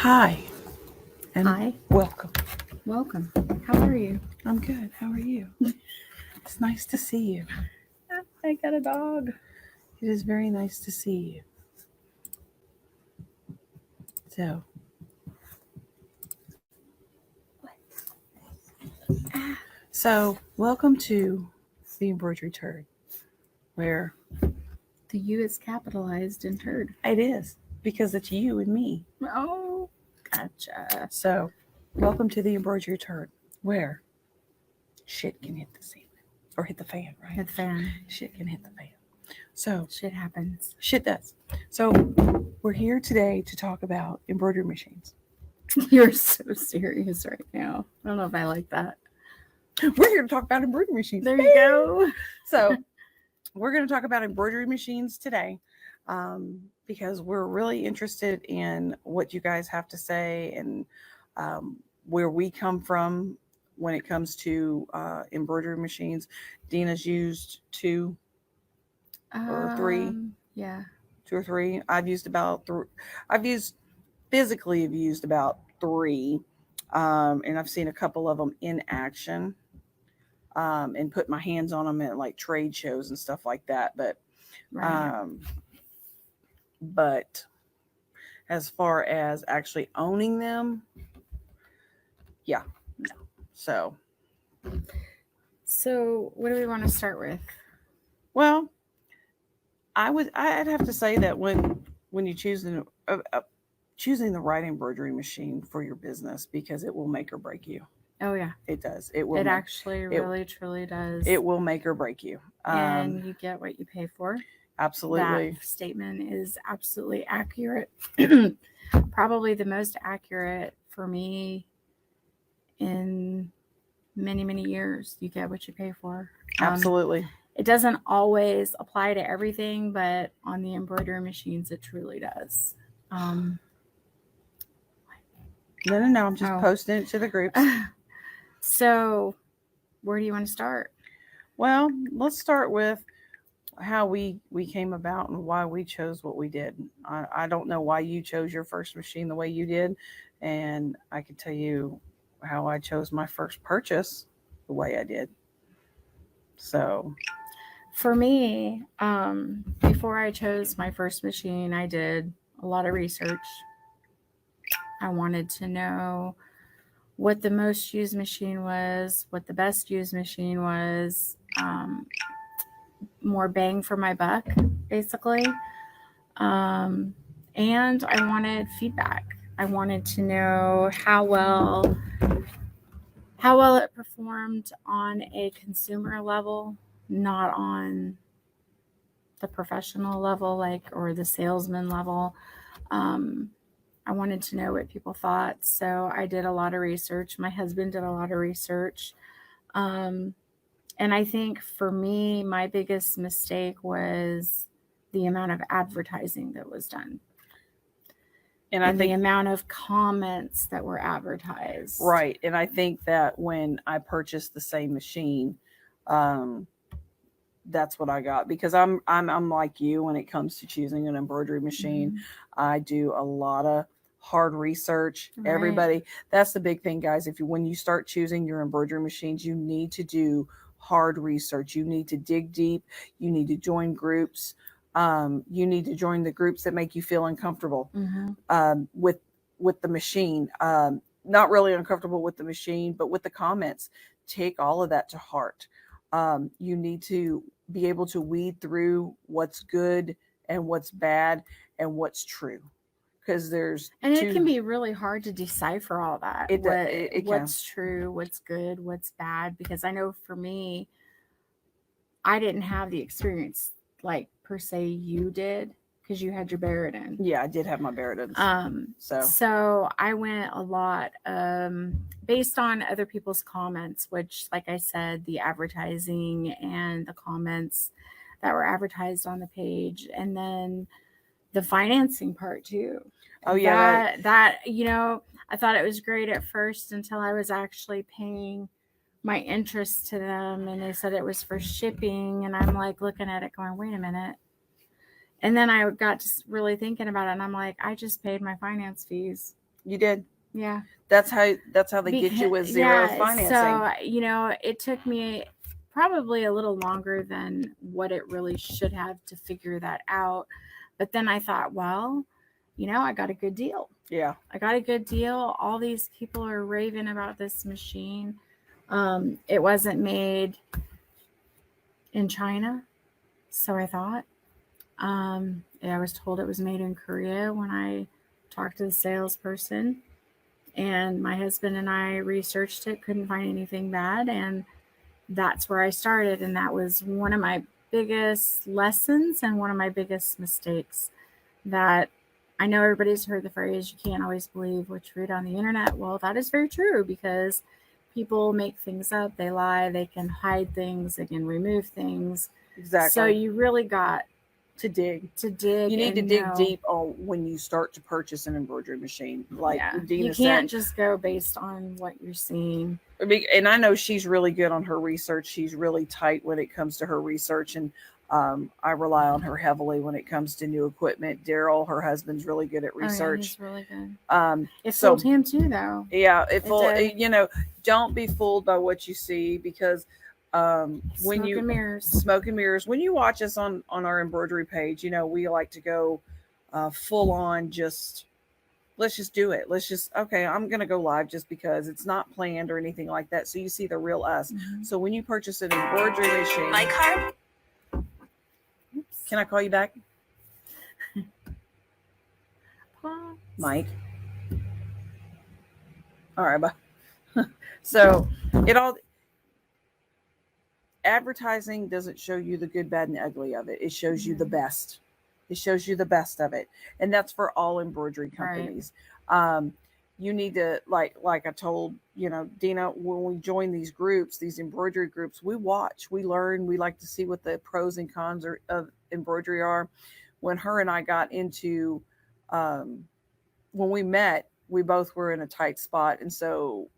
Hi, and Hi, welcome. welcome. How are you? I'm good. How are you? It's nice to see you. I got a dog. It is very nice to see you. So, welcome to the Embroidery Turd, where The U is capitalized in turd. it is because it's you and me. Oh, gotcha. So, welcome to the Embroidery Turd, where shit can hit the ceiling or hit the fan, right? Hit the fan. Shit can hit the fan. So, Shit happens. shit does. So, we're here today to talk about embroidery machines. You're so serious right now. I don't know if I like that. We're here to talk about embroidery machines. There you go. So, we're going to talk about embroidery machines today because we're really interested in what you guys have to say and where we come from when it comes to embroidery machines. Dina's used or three, Yeah. 2 or 3. I've used about physically have used about 3, and I've seen a couple of them in action. And put my hands on them at like trade shows and stuff like that. Right. But as far as actually owning them, yeah, no. So, what do we want to start with? Well, I'd have to say that when you choosing the right embroidery machine for your business, because it will make or break you. Oh, yeah. It does. It will. It actually really, truly does. It will make or break you. And you get what you pay for. Absolutely. That statement is absolutely accurate. Probably the most accurate for me in many, many years. You get what you pay for. Absolutely. It doesn't always apply to everything, but on the embroidery machines, it truly does. No. I'm just posting it to the groups. So, where do you want to start? Well, let's start with how we came about and why we chose what we did. I don't know why you chose your first machine the way you did, and I can tell you how I chose my first purchase the way I did. So, for me, before I chose my first machine, I did a lot of research. I wanted to know what the most used machine was, what the best used machine was, more bang for my buck, basically. And I wanted feedback. I wanted to know how well it performed on a consumer level, not on the professional level, or the salesman level. I wanted to know what people thought. So I did a lot of research. My husband did a lot of research. And I think for me, my biggest mistake was the amount of advertising that was done. And I think the amount of comments that were advertised. Right. And I think that when I purchased the same machine, that's what I got, because I'm like you when it comes to choosing an embroidery machine. I do a lot of hard research. Right. Everybody, that's the big thing, guys. When you start choosing your embroidery machines, you need to do hard research. You need to dig deep. You need to join groups. You need to join the groups that make you feel uncomfortable with the machine. Not really uncomfortable with the machine, but with the comments. Take all of that to heart. You need to be able to weed through what's good and what's bad and what's true, because it can be really hard to decipher all that. What's true, what's good, what's bad, because I know for me, I didn't have the experience like per se you did, because you had your Baradin. Yeah, I did have my Baradin. So I went a lot based on other people's comments, which, like I said, the advertising and the comments that were advertised on the page, and then the financing part too. Oh yeah, that I thought it was great at first until I was actually paying my interest to them, and they said it was for shipping, and I'm like looking at it going, wait a minute. And then I got to really thinking about it, and I'm like, I just paid my finance fees. You did. Yeah. That's how they get you with zero financing. So, it took me probably a little longer than what it really should have to figure that out. But then I thought, well, I got a good deal. Yeah. I got a good deal. All these people are raving about this machine. It wasn't made in China, so I thought. I was told it was made in Korea when I talked to the salesperson. And my husband and I researched it, couldn't find anything bad. And that's where I started. And that was one of my biggest lessons and one of my biggest mistakes. That I know everybody's heard the phrase, you can't always believe what you read on the internet. Well, that is very true because people make things up, they lie, they can hide things, they can remove things. Exactly. So you really got to dig. You need to dig deep on when you start to purchase an embroidery machine. Like Dina you can't just go based on what you're seeing. And I know she's really good on her research. She's really tight when it comes to her research, and I rely on her heavily when it comes to new equipment. Daryl, her husband's really good at research. Oh, yeah, he's really good. It fooled him too, though. Yeah, don't be fooled by what you see because when smoke and mirrors, when you watch us on our embroidery page, we like to go full on just. Let's just do it. Okay, I'm going to go live just because it's not planned or anything like that. So you see the real us. Mm-hmm. So when you purchase an embroidery machine. My card. Oops. Can I call you back? Mike. All right, bye. So advertising doesn't show you the good, bad, and ugly of it. It shows you the best. It shows you the best of it. And that's for all embroidery companies. Right. You need to, like I told, Dina, when we join these groups, these embroidery groups, we watch, we learn, we like to see what the pros and cons of embroidery are. When her and I got into, when we met, we both were in a tight spot. And so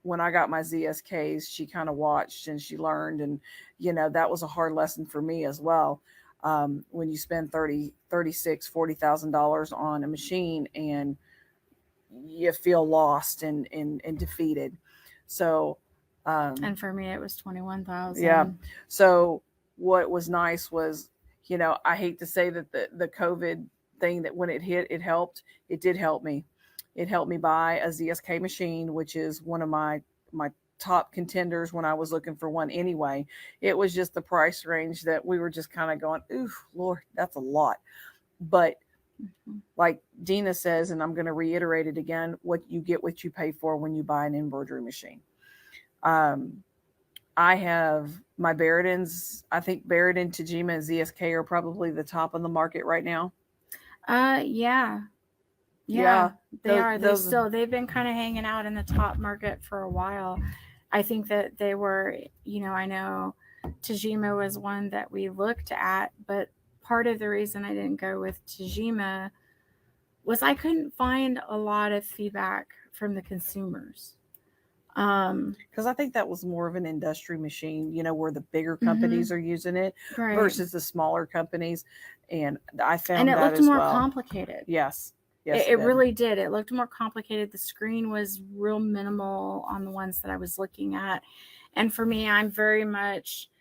when I got my ZSKs, she kind of watched and she learned. And, that was a hard lesson for me as well. When you spend $40,000 on a machine and you feel lost and defeated. So, and for me, it was 21,000. Yeah. So what was nice was, I hate to say that the COVID thing that when it hit, it helped. It did help me. It helped me buy a ZSK machine, which is one of my top contenders when I was looking for one anyway. It was just the price range that we were just kind of going, ooh, Lord, that's a lot. But like Dina says, and I'm going to reiterate it again, what you get what you pay for when you buy an embroidery machine. I have my Barradins. I think Barradin, Tajima, and ZSK are probably the top of the market right now. Yeah. They are. They've been kind of hanging out in the top market for a while. I think that they were, I know Tajima was one that we looked at, but part of the reason I didn't go with Tajima was I couldn't find a lot of feedback from the consumers. Because I think that was more of an industry machine, where the bigger companies are using it versus the smaller companies. And I found that looked more complicated. Yes. It really did. It looked more complicated. The screen was real minimal on the ones that I was looking at. And for me, I'm very much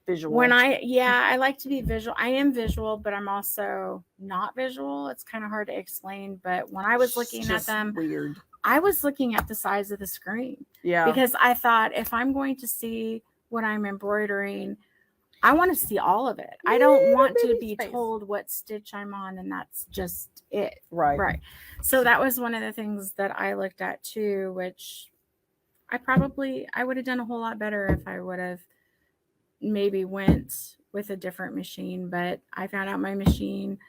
visual. I like to be visual. I am visual, but I'm also not visual. It's kind of hard to explain. But when I was looking at them, weird. I was looking at the size of the screen. Yeah. Because I thought if I'm going to see what I'm embroidering, I want to see all of it. I don't want to be told what stitch I'm on and that's just it. Right. So that was one of the things that I looked at too, which I would have done a whole lot better if I would have maybe went with a different machine. But I found out my machine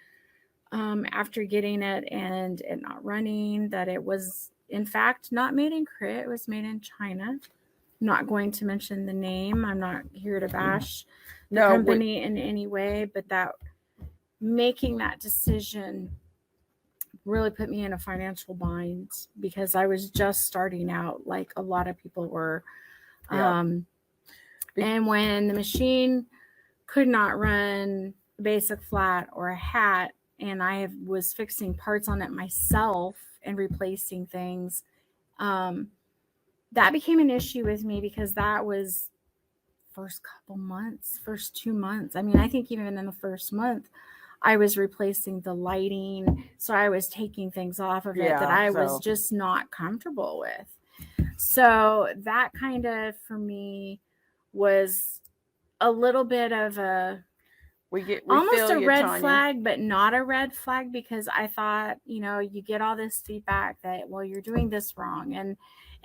after getting it and it not running, that it was in fact not made in Korea. It was made in China. I'm not going to mention the name. I'm not here to bash the company in any way, but that making that decision really put me in a financial bind because I was just starting out like a lot of people were. And when the machine could not run a basic flat or a hat, and I was fixing parts on it myself and replacing things. That became an issue with me because that was first 2 months. I mean, I think even in the first month, I was replacing the lighting. So I was taking things off of it that I was just not comfortable with. So that kind of, for me, was a little bit of almost a red flag, but not a red flag, because I thought, you get all this feedback that, well, you're doing this wrong.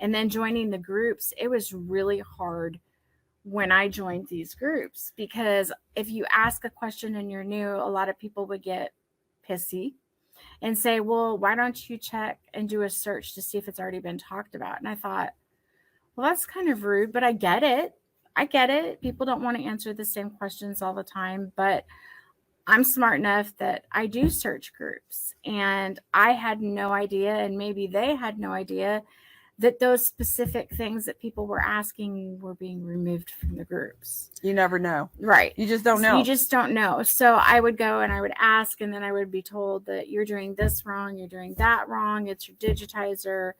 And then joining the groups, it was really hard when I joined these groups, because if you ask a question and you're new, a lot of people would get pissy and say, well, why don't you check and do a search to see if it's already been talked about? And I thought, well, that's kind of rude, but I get it. People don't want to answer the same questions all the time, but I'm smart enough that I do search groups, and I had no idea, and maybe they had no idea, that those specific things that people were asking were being removed from the groups. You never know. Right. You just don't know. You just don't know. So I would go and I would ask, and then I would be told that you're doing this wrong, you're doing that wrong, it's your digitizer,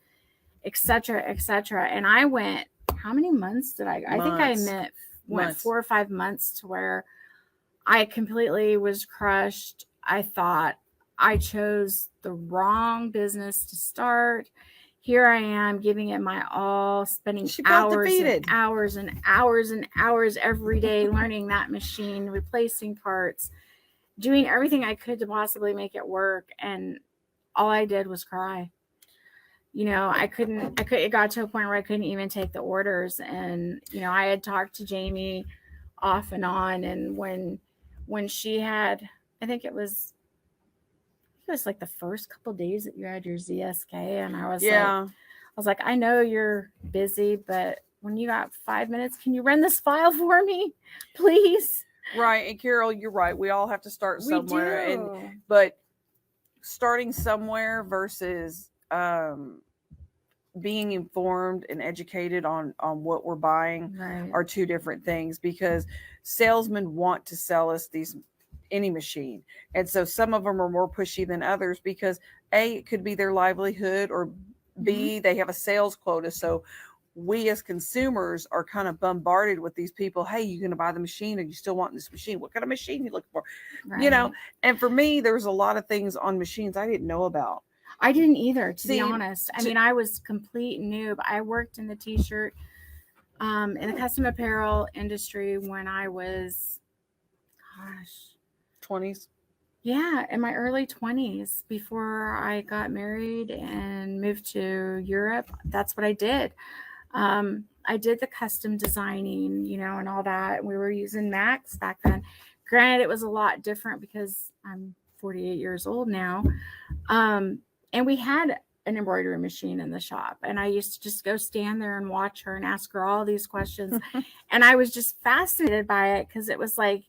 etc., etc. And I went, how many months did I think I went 4 or 5 months to where I completely was crushed. I thought I chose the wrong business to start. Here I am giving it my all, spending hours and hours and hours and hours every day learning that machine, replacing parts, doing everything I could to possibly make it work. And all I did was cry. It got to a point where I couldn't even take the orders. And, I had talked to Jamie off and on. And when she had, I think it was like the first couple days that you had your ZSK, and I was like, I know you're busy, but when you got 5 minutes, can you run this file for me, please? Right. And Carol, you're right. We all have to start somewhere. But starting somewhere versus being informed and educated on what we're buying are two different things, because salesmen want to sell us any machine. And so some of them are more pushy than others because A, it could be their livelihood, or B, they have a sales quota. So we as consumers are kind of bombarded with these people. Hey, you going to buy the machine? Or you still want this machine? What kind of machine you looking for? Right. And for me, there's a lot of things on machines I didn't know about. I didn't either, to be honest. I mean, I was complete noob. I worked in the t-shirt, in the custom apparel industry when I was, 20s. Yeah, in my early 20s, before I got married and moved to Europe. That's what I did. I did the custom designing, and all that. We were using Max back then. Granted, it was a lot different because I'm 48 years old now. And we had an embroidery machine in the shop, and I used to just go stand there and watch her and ask her all these questions. And I was just fascinated by it, because it was like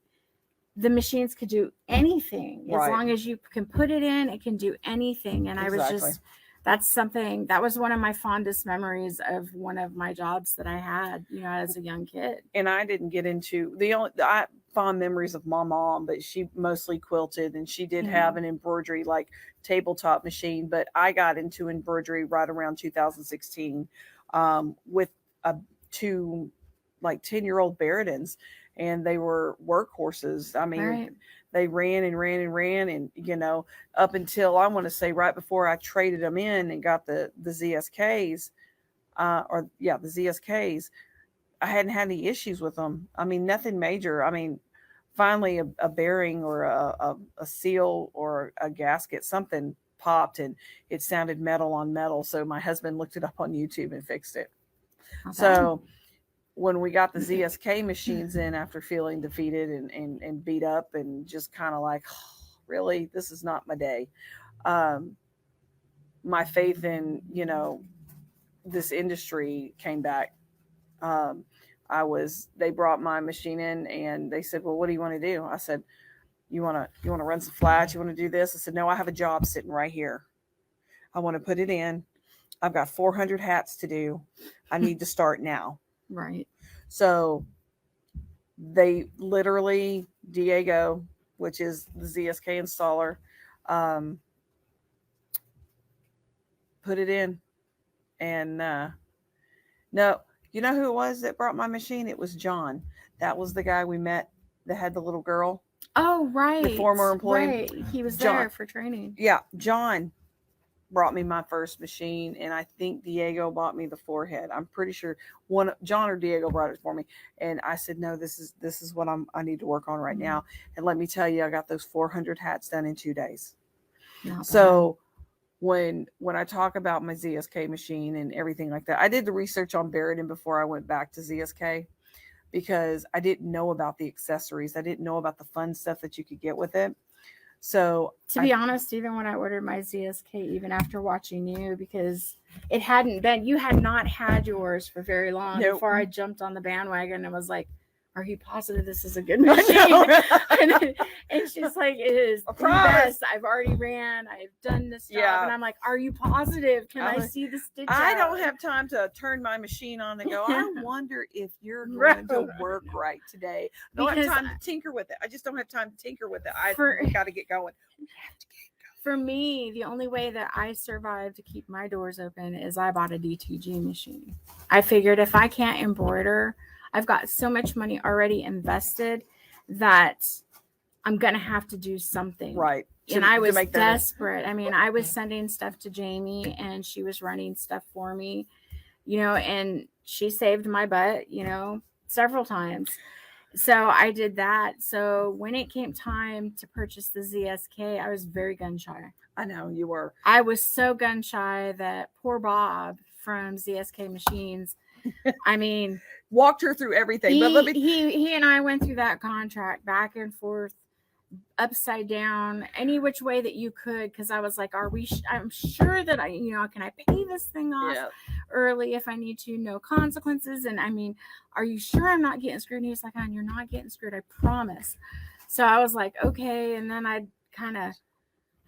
the machines could do anything. As long as you can put it in, it can do anything. And exactly. I was just, that was one of my fondest memories of one of my jobs that I had, as a young kid. And I didn't get into I fond memories of my mom, but she mostly quilted, and she did have an embroidery like tabletop machine. But I got into embroidery right around 2016 with two like 10-year-old Baradins, and they were workhorses. I mean, they ran and ran and ran, and up until I want to say right before I traded them in and got the ZSKs, the ZSKs, I hadn't had any issues with them. I mean, nothing major. I mean, finally a bearing or a seal or a gasket, something popped, and it sounded metal on metal. So my husband looked it up on YouTube and fixed it. Okay. So when we got the ZSK machines in after feeling defeated and beat up and just kind of like, oh, really, this is not my day. My faith in, this industry came back. They brought my machine in and they said, well, what do you want to do? I said, you want to run some flats? You want to do this? I said, no, I have a job sitting right here. I want to put it in. I've got 400 hats to do. I need to start now. Right. So they literally, Diego, which is the ZSK installer, put it in. And no, you know who it was that brought my machine? It was John. That was the guy we met that had the little girl, Oh, the right. former employee. Right. He was John. there for training. Yeah, John brought me my first machine, and I think Diego bought me the forehead. I'm pretty sure one John or Diego brought it for me, and I said, "No, this is what I need to work on right now." And let me tell you, I got those 400 hats done in 2 days. Not So when I talk about my ZSK machine and everything like that, I did the research on Barrett before I went back to ZSK because I didn't know about the accessories. I didn't know about the fun stuff that you could get with it. So to be honest, even when I ordered my ZSK, even after watching you, because it hadn't been, you had not had yours for very long Nope. before I jumped on the bandwagon and was like, are you positive this is a good machine? And she's like, it is the best. I've already ran. I've done this job. Yeah. And I'm like, are you positive? Can I see the stitch I out? don't have time to turn my machine on and go, I wonder if you're going to work right today. I don't have time to tinker with it. I just don't have time to tinker with it. We got to get going. We have to get going. For me, the only way that I survived to keep my doors open is I bought a DTG machine. I figured if I can't embroider, I've got so much money already invested that I'm going to have to do something. Right. And I was desperate. I mean, I was sending stuff to Jamie and she was running stuff for me, and she saved my butt, several times. So I did that. So when it came time to purchase the ZSK, I was very gun shy. I know you were. I was so gun shy that poor Bob from ZSK Machines, I mean, walked her through everything. He and I went through that contract back and forth, upside down, any which way that you could, because I was like, I'm sure that can I pay this thing off early if I need to, no consequences. And I mean, are you sure I'm not getting screwed? And he was like, you're not getting screwed, I promise. So I was like, okay. And then I kind of,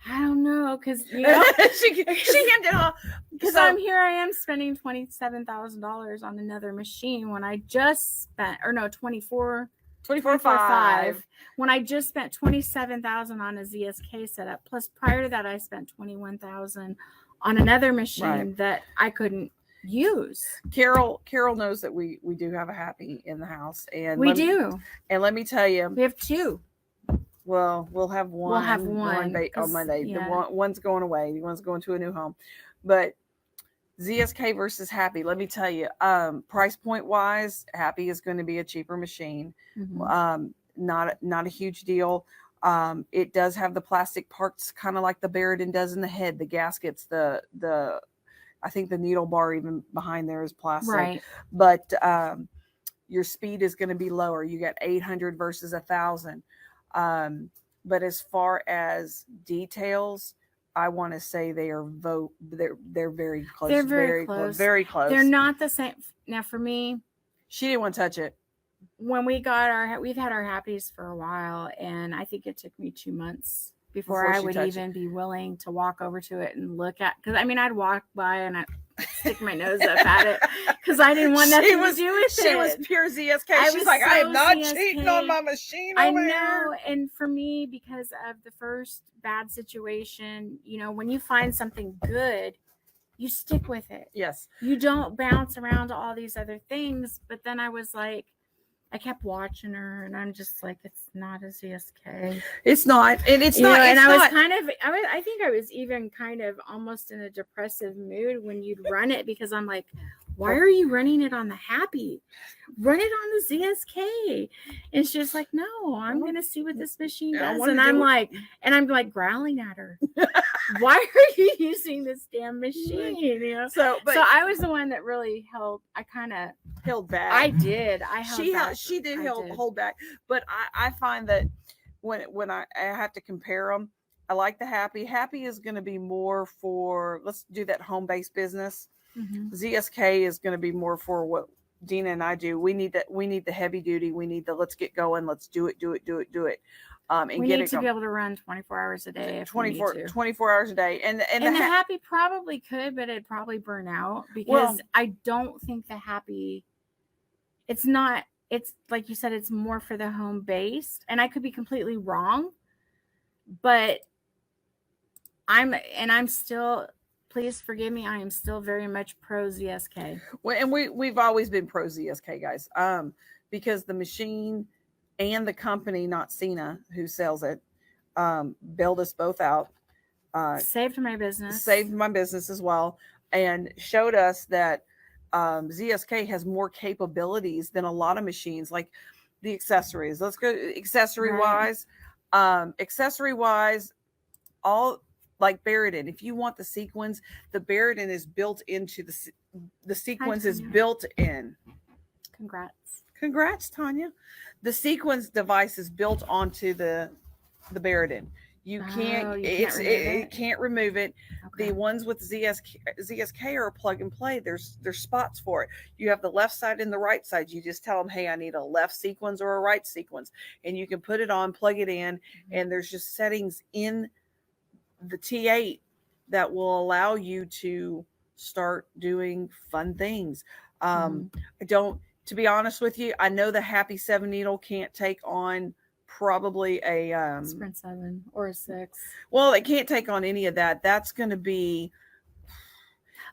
I don't know, because she hemmed it off. Because I am spending $27,000 on another machine when I just spent, or no, 24,500 when I just spent $27,000 on a ZSK setup. Plus, prior to that, I spent $21,000 on another machine that I couldn't use. Carol knows that we do have a Happy in the house, and we do. And let me tell you, we have 2. Well, we'll have one. We'll have one on Monday. Yeah. One's going away. One's going to a new home. But ZSK versus Happy, let me tell you, price point wise, Happy is going to be a cheaper machine. Mm-hmm. Not a huge deal. It does have the plastic parts, kind of like the Barrett does in the head, the gaskets, the I think the needle bar even behind there is plastic. Right. But your speed is going to be lower. You got 800 versus 1,000. But as far as details, I want to say they are they're very close. They're very close. Very close. They're not the same. Now for me, she didn't want to touch it. When we've had our Happies for a while, and I think it took me 2 months before I would even be willing to walk over to it and look at, because I mean, I'd walk by and I'd stick my nose up at it because I didn't want nothing to do with it. She was pure ZSK. She's like, I am not cheating on my machine over here. And for me, because of the first bad situation, when you find something good, you stick with it. Yes. You don't bounce around to all these other things. But then I was like, I kept watching her, and I'm just like, it's not a ZSK. It's not, and it's not. And I was kind of, I think I was even kind of almost in a depressive mood when you'd run it, because I'm like, why are you running it on the Happy? Run it on the ZSK. And she's like, no, I'm going to see what this machine does. And I'm like growling at her. Why are you using this damn machine? So I was the one that really held back. I did. She did hold back. But I find that when I have to compare them, I like the Happy. Happy is going to be more for, let's do that home-based business. Mm-hmm. ZSK is going to be more for what Dina and I do. We need the heavy duty. We need the let's get going. Let's do it. And we need to be able to run 24 hours a day. 24 hours a day. And the Happy probably could, but it'd probably burn out, because I don't think the Happy, it's like you said, it's more for the home based, and I could be completely wrong, but I'm still please forgive me. I am still very much pro ZSK. Well, and we've always been pro ZSK guys, because the machine and the company, not Cena, who sells it, bailed us both out. Saved my business. Saved my business as well, and showed us that ZSK has more capabilities than a lot of machines, like the accessories. Let's go accessory wise. Accessory wise, all like Barradin. If you want the sequins, the Barradin is built into the sequins is built in. Congrats, Tanya. The sequins device is built onto the Barradin. You can't. It can't remove it. Okay. The ones with ZSK are plug and play. There's spots for it. You have the left side and the right side. You just tell them, hey, I need a left sequence or a right sequence, and you can put it on, plug it in, and there's just settings in the T8 that will allow you to start doing fun things. I don't. To be honest with you, I know the Happy 7 needle can't take on probably a Sprint 7 or a 6. Well, it can't take on any of that. That's going to be.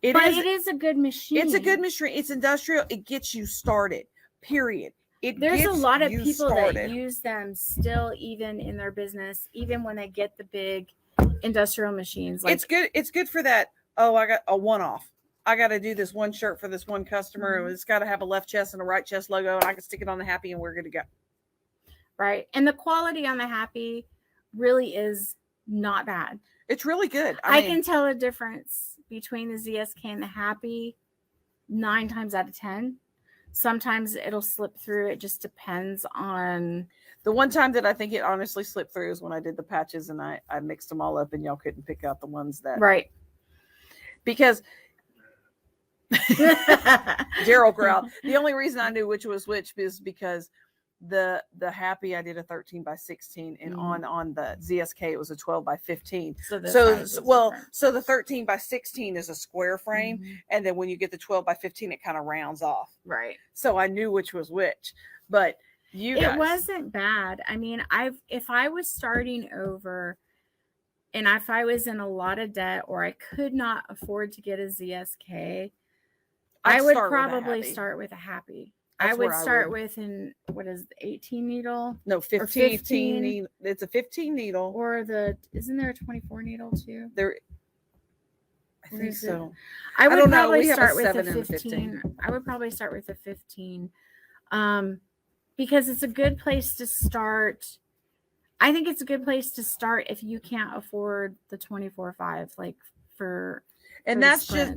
It is a good machine. It's a good machine. It's industrial. It gets you started. Period. There's a lot of people that use them still, even in their business, even when they get the big industrial machines. Like, it's good. It's good for that. Oh, I got a one-off. I got to do this one shirt for this one customer. It's got to have a left chest and a right chest logo, and I can stick it on the Happy, and we're good to go. Right. And the quality on the Happy really is not bad. It's really good. I can tell a difference between the ZSK and the Happy 9 times out of 10. Sometimes it'll slip through. It just depends on. The one time that I think it honestly slipped through is when I did the patches and I mixed them all up and y'all couldn't pick out the ones that. Right. Because Gerald growled. The only reason I knew which was which is because the Happy I did a 13 by 16 and on the ZSK it was a 12 by 15. So the 13 by 16 is a square frame, and then when you get the 12 by 15 it kind of rounds off. Right. So I knew which was which. But it wasn't bad. I mean, if I was starting over and if I was in a lot of debt or I could not afford to get a ZSK, I would probably start with a Happy. I would start with what is the 18 needle? No, 15 needle. It's a 15 needle. Or isn't there a 24 needle too? I think so. I would probably start with a 15. I would probably start with a 15. Because it's a good place to start. I think it's a good place to start if you can't afford the 24/5, like for. And that's just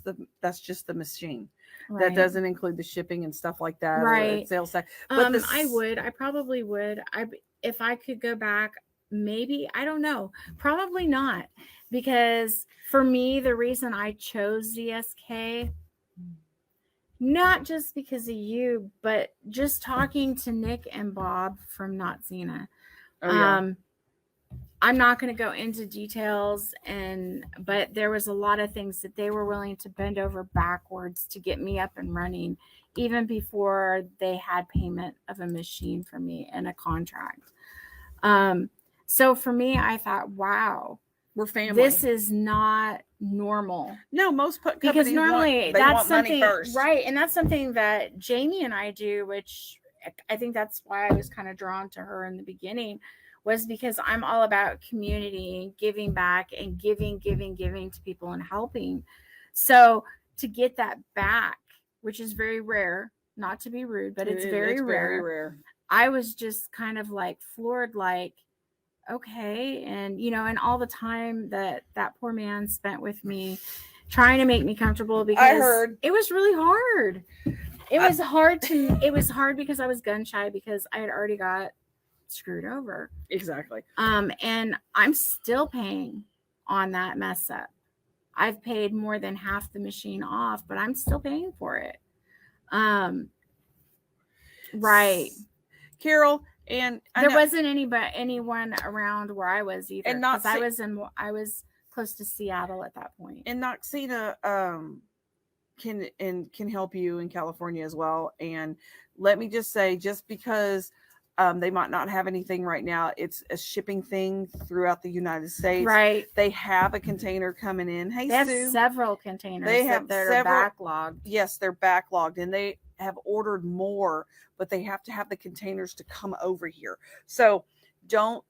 the machine. Right. That doesn't include the shipping and stuff like that. Right. Or sales tax. But I probably would. If I could go back, maybe, I don't know. Probably not. Because for me, the reason I chose ZSK, not just because of you, but just talking to Nick and Bob from Not Zena. Oh, yeah. I'm not going to go into details, but there was a lot of things that they were willing to bend over backwards to get me up and running, even before they had payment of a machine for me and a contract. So for me, I thought, wow, we're family. This is not normal. No, most companies because normally that's something, money first. Right? And that's something that Jamie and I do, which I think that's why I was kind of drawn to her in the beginning. Was because I'm all about community, giving back and giving to people and helping. So to get that back, which is very rare, not to be rude, but it's very rare. I was just kind of like floored, like, okay. And, and all the time that poor man spent with me trying to make me comfortable, because I heard it was really hard. It was hard because I was gun shy, because I had already got screwed over. Exactly. And I'm still paying on that mess up. I've paid more than half the machine off, but I'm still paying for it. Right. Carol, and there wasn't anyone around where I was either. And I was close to Seattle at that point. And Noxina can help you in California as well. And let me just say, just because They might not have anything right now. It's a shipping thing throughout the United States. Right. They have a container coming in. Hey, They have Sue. several containers They have that are several- backlogged. Yes, they're backlogged, and they have ordered more, but they have to have the containers to come over here. So don't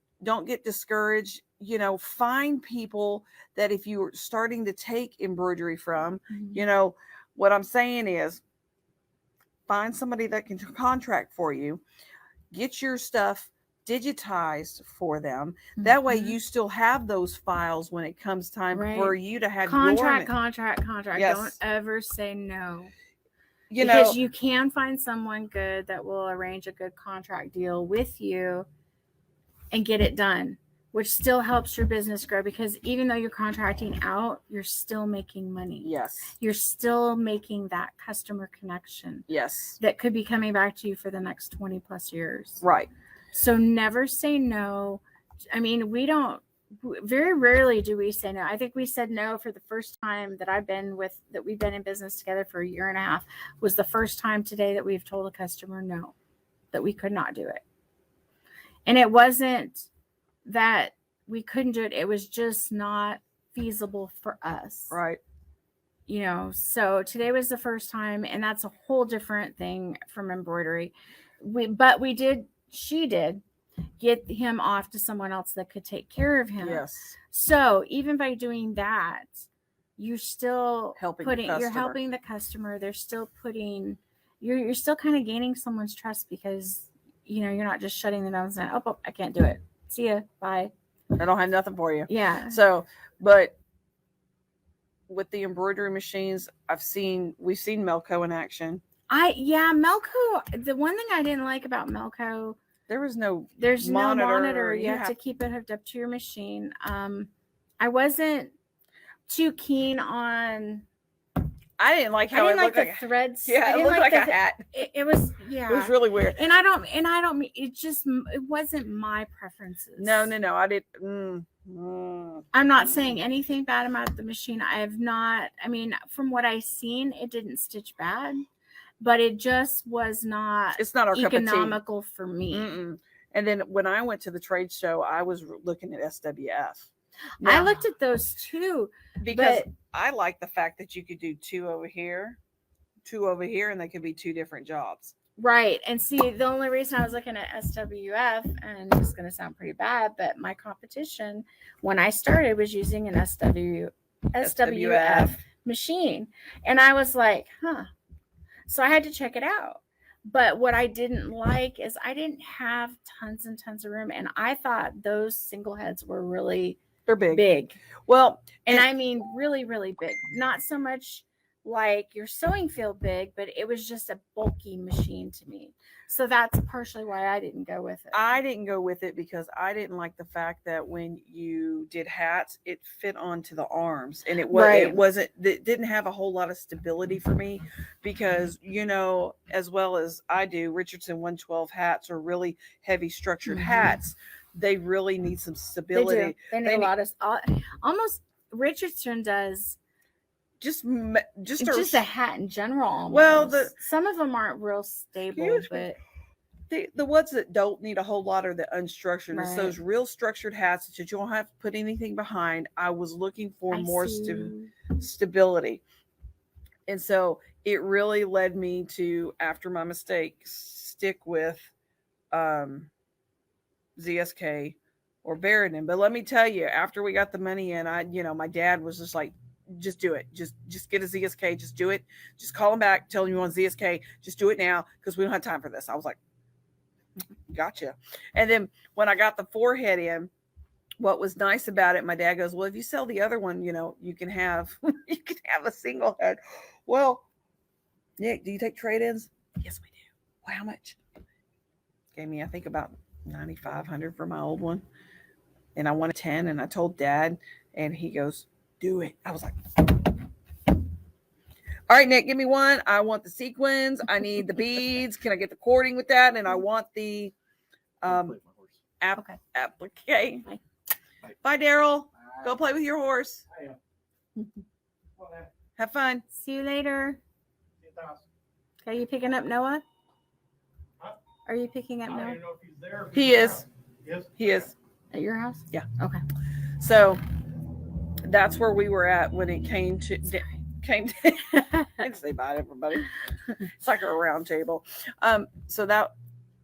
get discouraged. You know, find people that if you're starting to take embroidery from, Mhm. you know, what I'm saying is find somebody that can contract for you, get your stuff digitized for them. That way Mhm. you still have those files when it comes time Right. for you to have contract. Yes. Don't ever say no. You Because know, you can find someone good that will arrange a good contract deal with you and get it done, which still helps your business grow, because even though you're contracting out, you're still making money. yes. You're still making that customer connection Yes. that could be coming back to you for the next 20 plus years. Right. So never say no. I mean, very rarely do we say no. I think we said no for the first time that we've been in business together for a year and a half, was the first time today that we've told a customer no, that we could not do it. And it wasn't that we couldn't do it. It was just not feasible for us. Right. You know, so today was the first time, and that's a whole different thing from embroidery. She did get him off to someone else that could take care of him. Yes. So even by doing that, you're still you're helping the customer. They're still you're still kind of gaining someone's trust, because, you know, you're not just shutting them down and saying, oh, I can't do it. See ya. Bye. I don't have nothing for you. Yeah. So, but with the embroidery machines, we've seen Melco in action. Melco. The one thing I didn't like about Melco, there's no monitor. You have to keep it hooked up to your machine. I wasn't too keen on. I didn't like how it looked the threads. Yeah, it looked like a hat. It was, yeah. It was really weird. And I don't mean it wasn't my preferences. No. I didn't. I'm not saying anything bad about the machine. From what I've seen, it didn't stitch bad, but it just was not. It's not our economical for me. Mm-mm. And then when I went to the trade show, I was looking at SWF. Now, I looked at those too, because I like the fact that you could do two over here, and they could be two different jobs. Right. And see, the only reason I was looking at SWF, and it's going to sound pretty bad, but my competition when I started was using an SWF machine. And I was like, so I had to check it out. But what I didn't like is I didn't have tons and tons of room. And I thought those single heads were they're big. Well, and I mean, really, really big. Not so much like your sewing field big, but it was just a bulky machine to me. So that's partially why I didn't go with it. I didn't go with it because I didn't like the fact that when you did hats, it fit onto the arms, and it didn't have a whole lot of stability for me, because, you know, as well as I do, Richardson 112 hats are really heavy structured hats. They really need some stability. They need a lot of almost Richardson does. Just a hat in general. Almost. Well, some of them aren't real stable, but the ones that don't need a whole lot are the unstructured. Right. It's those real structured hats that you don't have to put anything behind. I was looking for more stability, and so it really led me to, after my mistake, stick with ZSK or Barrington. But let me tell you, after we got the money in, my dad was just like, just do it. Just get a ZSK. Just do it. Just call him back. Tell him you want ZSK. Just do it now, because we don't have time for this. I was like, gotcha. And then when I got the forehead in, what was nice about it, my dad goes, well, if you sell the other one, you can have a single head. Well, Nick, do you take trade-ins? Yes, we do. Well, how much? Gave me, I think, about $9,500 for my old one, and I wanted 10, and I told Dad, and he goes, do it. I was like, all right, Nick, give me one. I want the sequins. I need the beads. Can I get the cording with that? And I want the applique. Bye, Daryl. Go play with your horse. Have fun. See you later. Okay, you picking up Noah? Are you picking up I don't milk even know if he's there. If He he's is. around. Yes. He is. at your house? Yeah. Okay. So that's where we were at when it came to and say bye to everybody. It's like a round table. So that,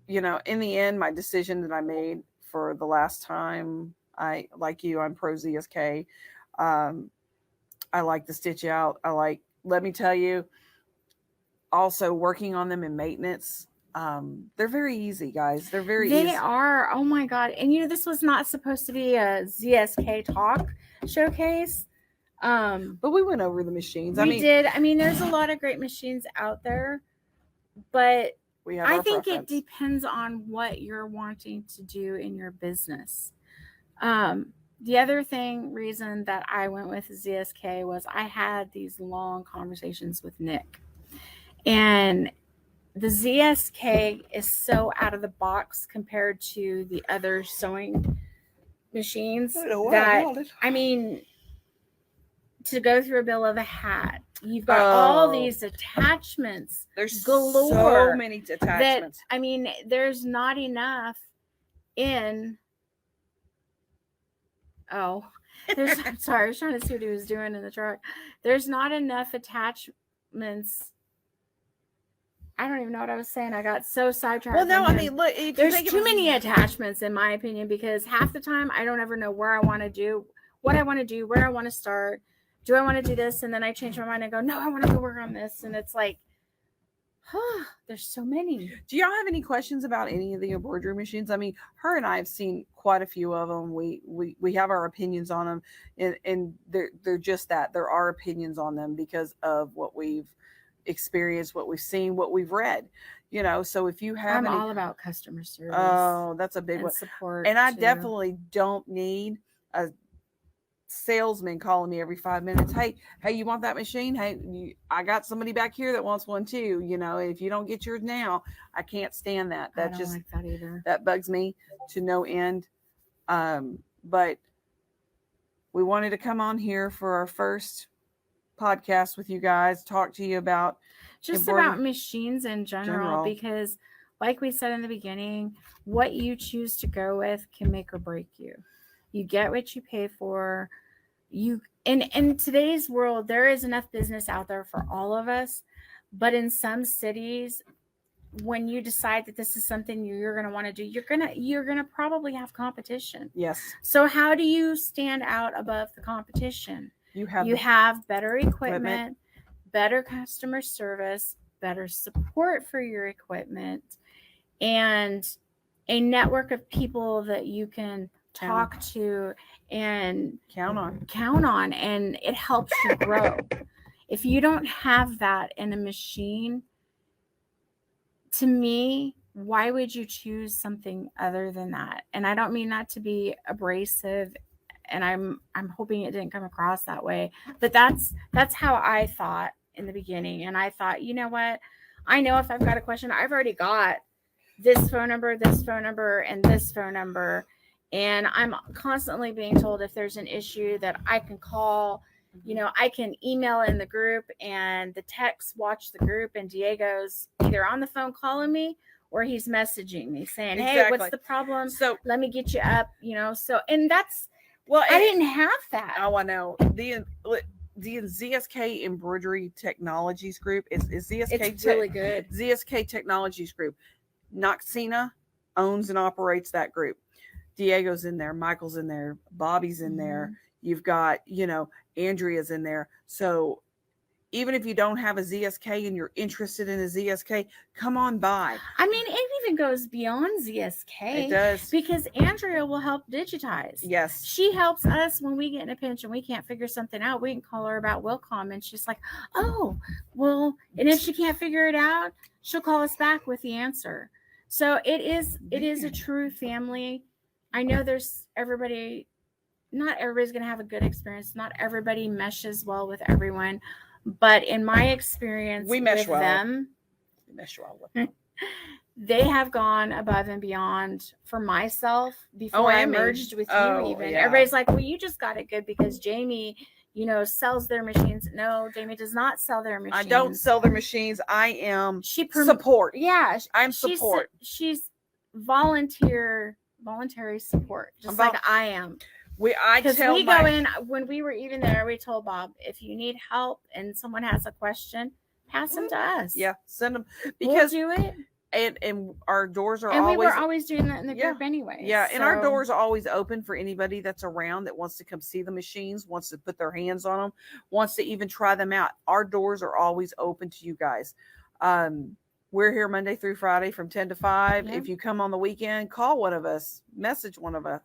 in the end, my decision that I made for the last time, I like you, I'm pro ZSK. I like the stitch out. Let me tell you, also working on them in maintenance. They're very easy, guys. They're very They easy. are. Oh my God. And this was not supposed to be a ZSK talk showcase. But we went over the machines. We did. I mean, there's a lot of great machines out there, but we have I our think preference. it depends on what you're wanting to do in your business. The other reason that I went with ZSK was I had these long conversations with Nick, and the ZSK is so out of the box compared to the other sewing machines that, I mean, to go through a bill of a hat, you've got all these attachments. There's galore so many attachments. I mean, there's not enough in. Oh, I'm sorry, I was trying to see what he was doing in the truck. There's not enough attachments. I don't even know what I was saying. I got so sidetracked. Well, no, I mean, look, there's too many attachments in my opinion, because half the time I don't ever know where I want to do, what I want to do, where I want to start. Do I want to do this? And then I change my mind and go, no, I want to go work on this. And it's like, there's so many. Do y'all have any questions about any of the embroidery machines? I mean, her and I have seen quite a few of them. We have our opinions on them, and they're just that. There are opinions on them because of what we've experienced, what we've seen, what we've read. So if you have I'm all about customer service. Oh, that's a big and one. Support. And I definitely don't need a salesman calling me every 5 minutes. Hey, you want that machine? Hey, I got somebody back here that wants one too. If you don't get yours now, I can't stand that. I don't like that either. That bugs me to no end. But we wanted to come on here for our first podcast with you guys, talk to you about about machines in general, because like we said in the beginning, what you choose to go with can make or break you. You get what you pay for. In today's world, there is enough business out there for all of us, but in some cities, when you decide that this is something you're going to want to do, you're going to probably have competition. Yes. So how do you stand out above the competition? You have better equipment, better customer service, better support for your equipment, and a network of people that you can talk to and count on, and it helps you grow. If you don't have that in a machine, to me, why would you choose something other than that? And I don't mean that to be abrasive, and I'm hoping it didn't come across that way, but that's how I thought in the beginning. And I thought, you know what? I know if I've got a question, I've already got this phone number, and this phone number. And I'm constantly being told if there's an issue that I can call, I can email in the group, and the texts watch the group, and Diego's either on the phone calling me or he's messaging me saying, hey, what's the problem? So let me get you up, and that's, I didn't have that. Oh, I know. The ZSK Embroidery Technologies Group is ZSK. It's really good. ZSK Technologies Group. Noxina owns and operates that group. Diego's in there, Michael's in there, Bobby's in there. You've got, Andrea's in there. So even if you don't have a ZSK and you're interested in a ZSK, come on by. I mean, it even goes beyond ZSK. It does. Because Andrea will help digitize. Yes. She helps us when we get in a pinch and we can't figure something out. We can call her about Wilcom, and she's like, oh, well, and if she can't figure it out, she'll call us back with the answer. So it is a true family. I know not everybody's going to have a good experience. Not everybody meshes well with everyone. But in my experience with them, they have gone above and beyond for myself before I merged with you even. Yeah. Everybody's like, well, you just got it good because Jamie, sells their machines. No, Jamie does not sell their machines. I don't sell their machines. I am support. Yeah, I'm she's support. She's voluntary support, just like I am. Because we go in, when we were even there, we told Bob, if you need help and someone has a question, pass them to us. Yeah, send them, because we'll do it. And our doors are and always. we were always doing that in the group anyway. Yeah, and our doors are always open for anybody that's around that wants to come see the machines, wants to put their hands on them, wants to even try them out. Our doors are always open to you guys. We're here Monday through Friday from 10 to 5. If you come on the weekend, call one of us, message one of us.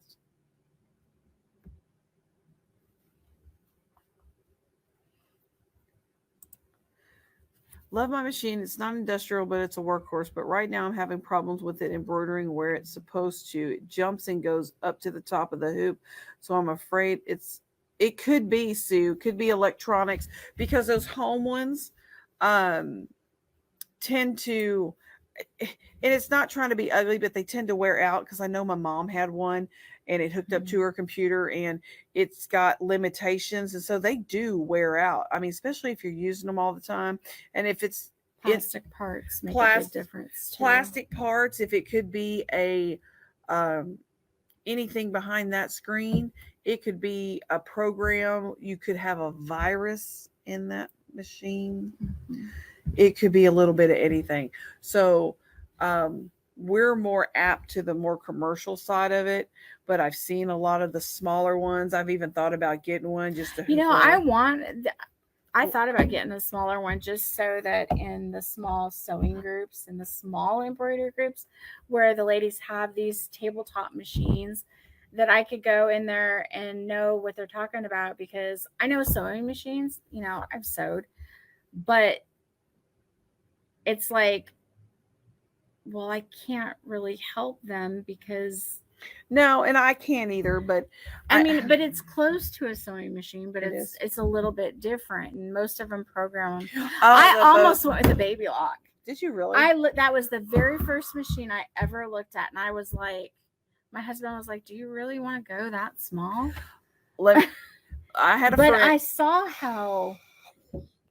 Love my machine. It's not industrial, but it's a workhorse. But right now I'm having problems with it embroidering where it's supposed to. It jumps and goes up to the top of the hoop. So I'm afraid it could be, Sue, could be electronics, because those home ones tend to, and it's not trying to be ugly, but they tend to wear out, because I know my mom had one and it hooked up to her computer and it's got limitations, and so they do wear out. I mean, especially if you're using them all the time, and if it's plastic parts make a big difference too. Plastic parts, if it could be a anything behind that screen, it could be a program, you could have a virus in that machine. It could be a little bit of anything. So we're more apt to the more commercial side of it, but I've seen a lot of the smaller ones. I've even thought about getting one just to I thought about getting a smaller one just so that in the small sewing groups and the small embroidery groups where the ladies have these tabletop machines, that I could go in there and know what they're talking about, because I know sewing machines, I've sewed, but it's like, well, I can't really help them because. No, and I can't either, but I mean, but it's close to a sewing machine, but it's a little bit different, and most of them program them. I almost went with a baby lock. Did you really? That was the very first machine I ever looked at, and I was like, my husband was like, "Do you really want to go that small?" I had a friend. But I saw how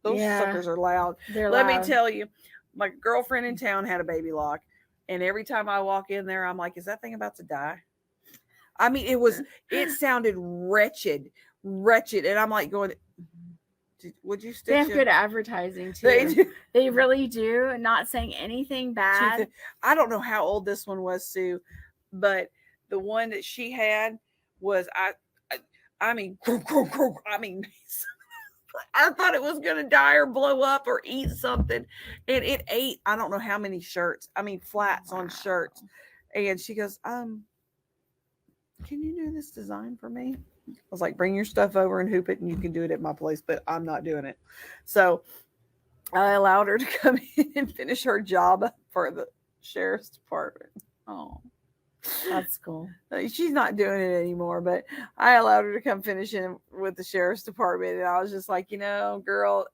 those suckers are loud. Let me tell you, my girlfriend in town had a baby lock. And every time I walk in there, I'm like, is that thing about to die? I mean, it sounded wretched. And I'm like going, would you stitch They have good advertising too. They really do. Not saying anything bad. I don't know how old this one was, Sue, but the one that she had was, I mean, I thought it was going to die or blow up or eat something. And it ate, I don't know how many shirts. I mean, flats on shirts. And she goes, can you do this design for me? I was like, bring your stuff over and hoop it and you can do it at my place, but I'm not doing it. So I allowed her to come in and finish her job for the sheriff's department. Oh, that's cool. She's not doing it anymore, but I allowed her to come finish in with the sheriff's department. And I was just like, girl,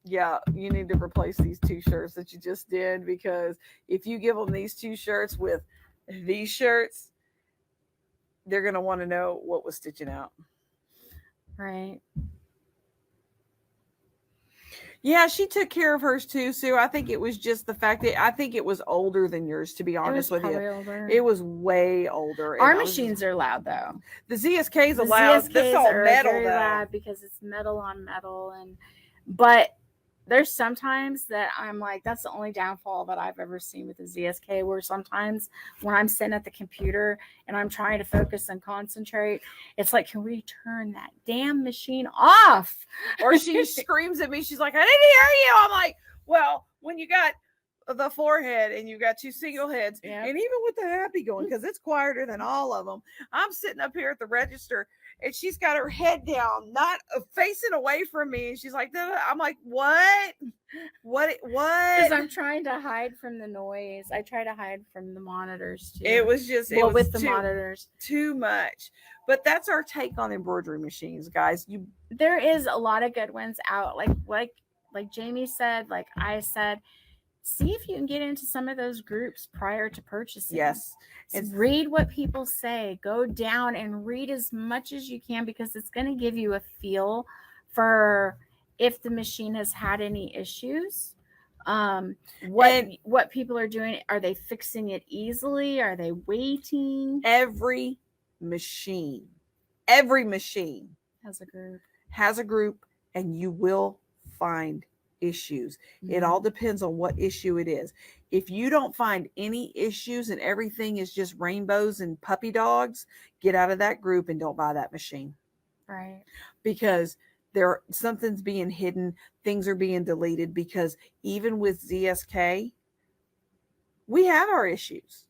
yeah, you need to replace these 2 shirts that you just did, because if you give them these 2 shirts with these shirts, they're going to want to know what was stitching out. Right. Yeah, she took care of hers too, Sue. I think it was just the fact that I think it was older than yours, to be honest with you. Older. It was way older. Our machines are loud though. The ZSKs are loud. This all metal very though. Loud because it's metal on metal, but there's sometimes that I'm like, that's the only downfall that I've ever seen with the ZSK, where sometimes when I'm sitting at the computer and I'm trying to focus and concentrate, it's like, can we turn that damn machine off? Or she screams at me. She's like, I didn't hear you. I'm like, well, when you got the forehead and you got 2 single heads, and even with the happy going, because it's quieter than all of them, I'm sitting up here at the register and she's got her head down, not facing away from me. And she's like, I'm like, what? Because I'm trying to hide from the noise. I try to hide from the monitors too. It was just, with the monitors, too much. But that's our take on embroidery machines, guys. There is a lot of good ones out. Like Jamie said, like I said, see if you can get into some of those groups prior to purchasing. Yes. Read what people say. Go down and read as much as you can, because it's going to give you a feel for if the machine has had any issues. What people are doing. Are they fixing it easily? Are they waiting? Every machine has a group, and you will find issues. Mm-hmm. It all depends on what issue it is. If you don't find any issues and everything is just rainbows and puppy dogs, get out of that group and don't buy that machine. Right. Because something's being hidden, things are being deleted, because even with ZSK, we have our issues.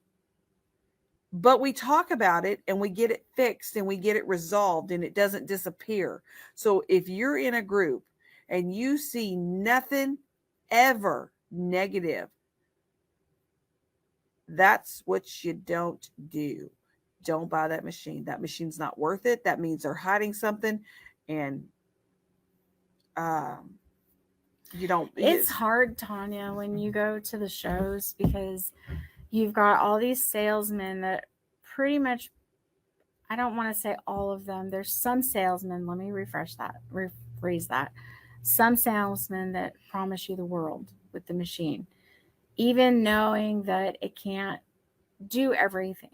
But we talk about it and we get it fixed and we get it resolved, and it doesn't disappear. So if you're in a group and you see nothing ever negative, that's what you don't do. Don't buy that machine. That machine's not worth it. That means they're hiding something, and you don't. It's hard, Tanya, when you go to the shows, because you've got all these salesmen that pretty much, I don't want to say all of them. There's some salesmen, let me rephrase that. Some salesmen that promise you the world with the machine, even knowing that it can't do everything.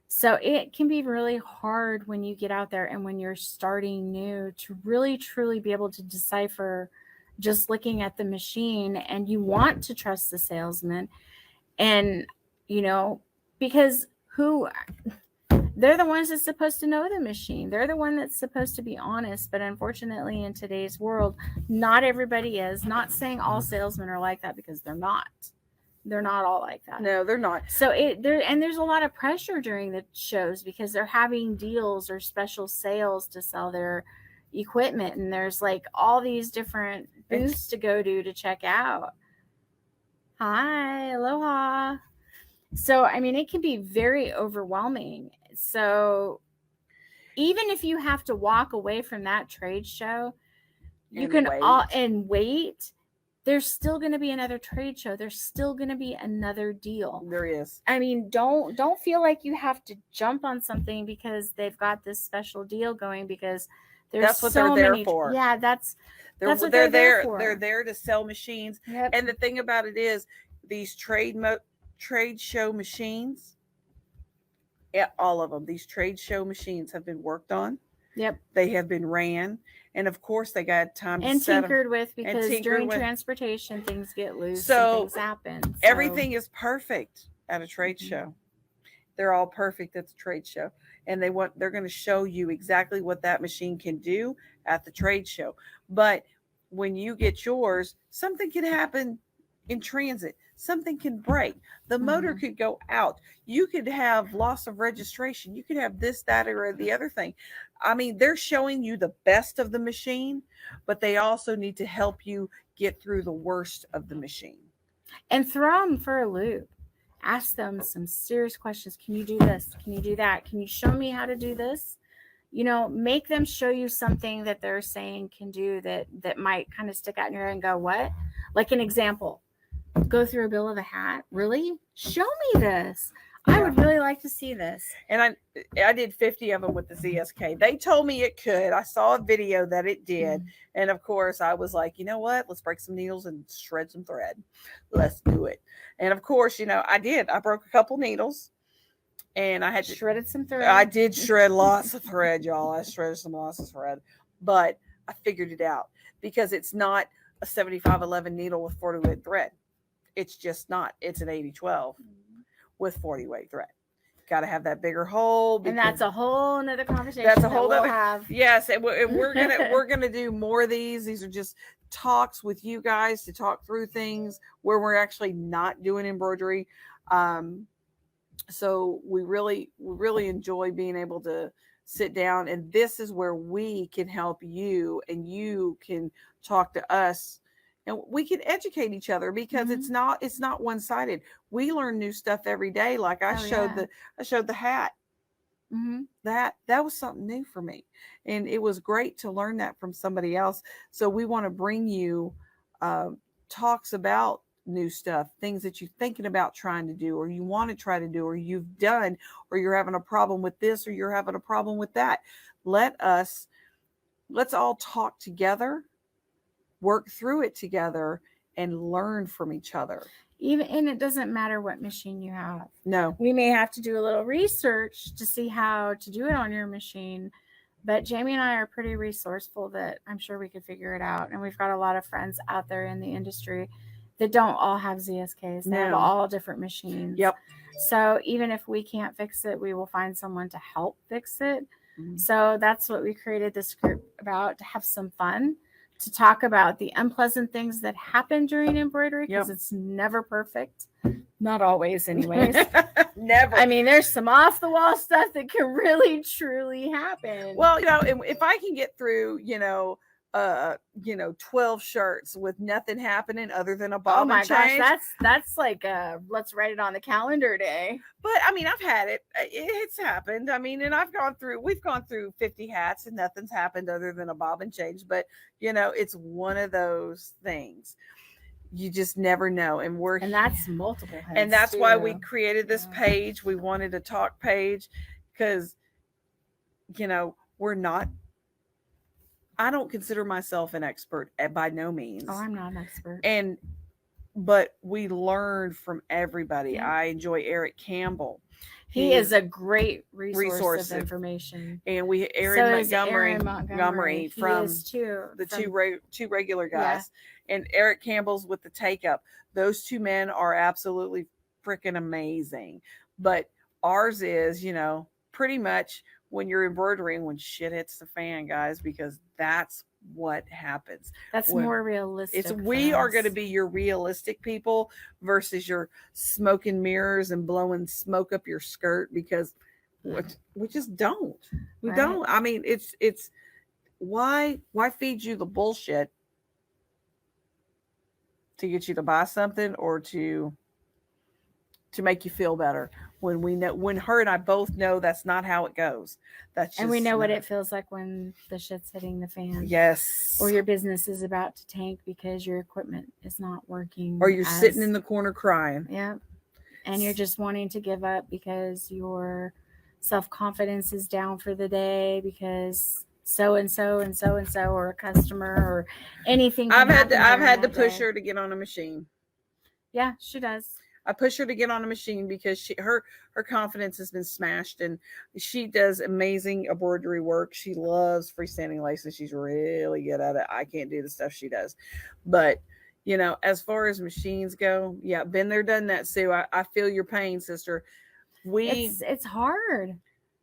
So it can be really hard when you get out there and when you're starting new to really truly be able to decipher just looking at the machine, and you want to trust the salesman. And, because they're the ones that's supposed to know the machine. They're the one that's supposed to be honest. But unfortunately, in today's world, not everybody is. Not saying all salesmen are like that, because they're not. They're not all like that. No, they're not. So there's a lot of pressure during the shows, because they're having deals or special sales to sell their equipment, and there's like all these different booths to go to check out. Hi, aloha. So, I mean, it can be very overwhelming. So even if you have to walk away from that trade show, you can wait. There's still going to be another trade show. There's still going to be another deal. There is. I mean, don't feel like you have to jump on something because they've got this special deal going, because that's what they're there for. Yeah, that's what they're there for. They're there to sell machines. Yep. And the thing about it is, these trade show machines, all of them, these trade show machines have been worked on. Yep. They have been ran. And of course, they got time to tinkered with, because during transportation, things get loose, and things happen. So everything is perfect at a trade show. They're all perfect at the trade show, and they're going to show you exactly what that machine can do at the trade show. But when you get yours, something can happen in transit. Something can break. The motor could go out. You could have loss of registration. You could have this, that, or the other thing. I mean, they're showing you the best of the machine, but they also need to help you get through the worst of the machine. And throw them for a loop. Ask them some serious questions. Can you do this? Can you do that? Can you show me how to do this? Make them show you something that they're saying can do that might kind of stick out in your head and go, what? Like an example. Go through a bill of a hat. Really? Show me this. I would really like to see this. And I did 50 of them with the ZSK. They told me it could. I saw a video that it did. And of course, I was like, you know what? Let's break some needles and shred some thread. Let's do it. And of course, I did. I broke a couple needles. And I had shredded some thread. I did shred lots of thread, y'all. I shredded some lots of thread. But I figured it out, because it's not a 7511 needle with 40 weight thread. It's just not. It's an 8012 with 40 weight thread. Got to have that bigger hole. And that's a whole nother conversation. That's a whole other. Yes, and we're gonna do more of these. These are just talks with you guys to talk through things where we're actually not doing embroidery. So we really enjoy being able to sit down, and this is where we can help you, and you can talk to us. And we can educate each other, because it's not one-sided. We learn new stuff every day. Like I showed the hat. That was something new for me, and it was great to learn that from somebody else. So we want to bring you talks about new stuff, things that you're thinking about trying to do, or you want to try to do, or you've done, or you're having a problem with this, or you're having a problem with that. Let's all talk together, work through it together, and learn from each other. And it doesn't matter what machine you have. No. We may have to do a little research to see how to do it on your machine, but Jamie and I are pretty resourceful that I'm sure we could figure it out. And we've got a lot of friends out there in the industry that don't all have ZSKs. They have all different machines. Yep. So even if we can't fix it, we will find someone to help fix it. Mm-hmm. So that's what we created this group about, to have some fun, to talk about the unpleasant things that happen during embroidery, because it's never perfect. Not always, anyways. Never. I mean, there's some off the wall stuff that can really truly happen. Well, if I can get through, 12 shirts with nothing happening other than a bob and change. Gosh, that's like let's write it on the calendar day. But I mean, I've had it. It's happened. I mean, and we've gone through 50 hats and nothing's happened other than a bob and change. But it's one of those things. You just never know. And that's multiple heads. And that's why we created this page. We wanted a talk page because, I don't consider myself an expert by no means. Oh, I'm not an expert. But we learn from everybody. Yeah. I enjoy Eric Campbell. He is a great resource of information. And Aaron Montgomery from two regular guys. Yeah. And Eric Campbell's with the Take Up. Those two men are absolutely freaking amazing. But ours is, pretty much when you're embroidering, when shit hits the fan, guys, because that's what happens. That's more realistic. We are going to be your realistic people versus your smoke and mirrors and blowing smoke up your skirt, because we just don't. We don't. I mean, it's why feed you the bullshit to get you to buy something or to make you feel better, when her and I both know that's not how it goes. And we know what it feels like when the shit's hitting the fan. Yes. Or your business is about to tank because your equipment is not working. Or you're sitting in the corner crying. Yeah. And you're just wanting to give up because your self-confidence is down for the day because so-and-so and so-and-so, or a customer or anything. I've had to push her to get on a machine. Yeah, she does. I push her to get on a machine because her confidence has been smashed, and she does amazing embroidery work. She loves freestanding laces. She's really good at it. I can't do the stuff she does. But, as far as machines go, yeah, been there, done that, Sue. I feel your pain, sister. It's hard.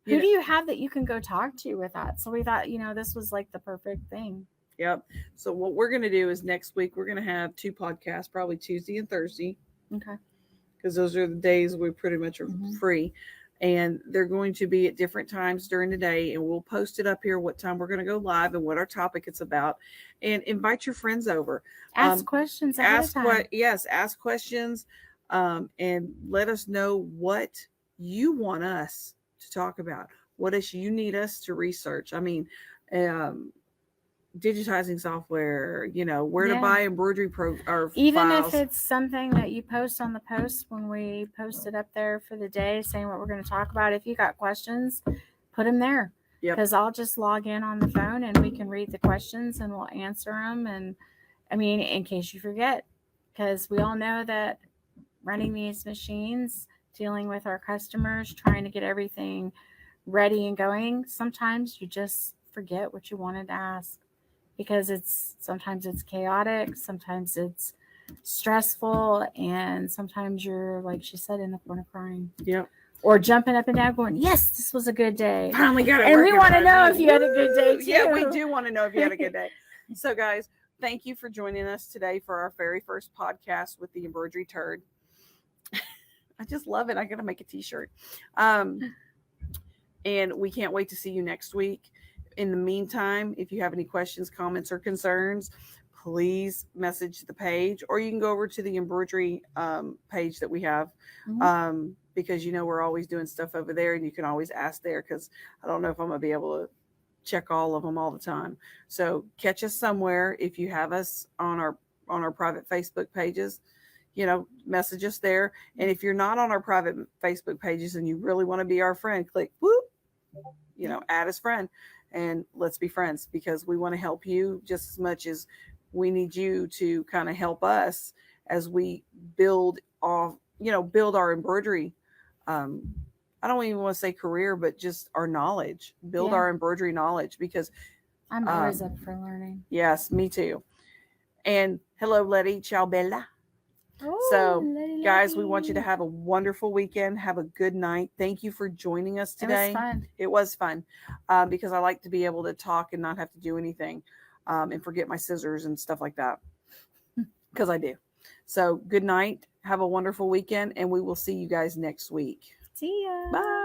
Who do you have that you can go talk to with that? So we thought, this was like the perfect thing. Yep. So what we're going to do is next week, we're going to have 2 podcasts, probably Tuesday and Thursday. Okay. Because those are the days we pretty much are free. And they're going to be at different times during the day. And we'll post it up here what time we're going to go live and what our topic is about. And invite your friends over. Ask questions ahead of time. Ask questions. And let us know what you want us to talk about. What else you need us to research. I mean, digitizing software, where to buy embroidery even files. If it's something that you post on the post when we post it up there for the day saying what we're going to talk about, if you got questions, put them there. Because I'll just log in on the phone and we can read the questions and we'll answer them. And I mean, in case you forget, because we all know that running these machines, dealing with our customers, trying to get everything ready and going, sometimes you just forget what you wanted to ask. Because sometimes it's chaotic, sometimes it's stressful, and sometimes you're, like she said, in the corner crying. Yep. Or jumping up and down going, yes, this was a good day. Finally got it. And we want to know if you had a good day too. Yeah, we do want to know if you had a good day. So guys, thank you for joining us today for our very first podcast with the Embroidery Turd. I just love it. I got to make a t-shirt. And we can't wait to see you next week. In the meantime, if you have any questions, comments, or concerns, please message the page, or you can go over to the embroidery page that we have, because we're always doing stuff over there, and you can always ask there, because I don't know if I'm going to be able to check all of them all the time. So catch us somewhere. If you have us on our private Facebook pages, message us there. And if you're not on our private Facebook pages and you really want to be our friend, click whoop, add as friend, and let's be friends, because we want to help you just as much as we need you to kind of help us as we build our embroidery. I don't even want to say career, but just our knowledge, build our embroidery knowledge, because I'm always up for learning. yes, me too. And hello, Letty. Ciao, Bella. Oh, So, guys, we want you to have a wonderful weekend. Have a good night. Thank you for joining us today. It was fun. It was fun, because I like to be able to talk and not have to do anything, and forget my scissors and stuff like that, because I do. So, good night. Have a wonderful weekend, and we will see you guys next week. See ya. Bye.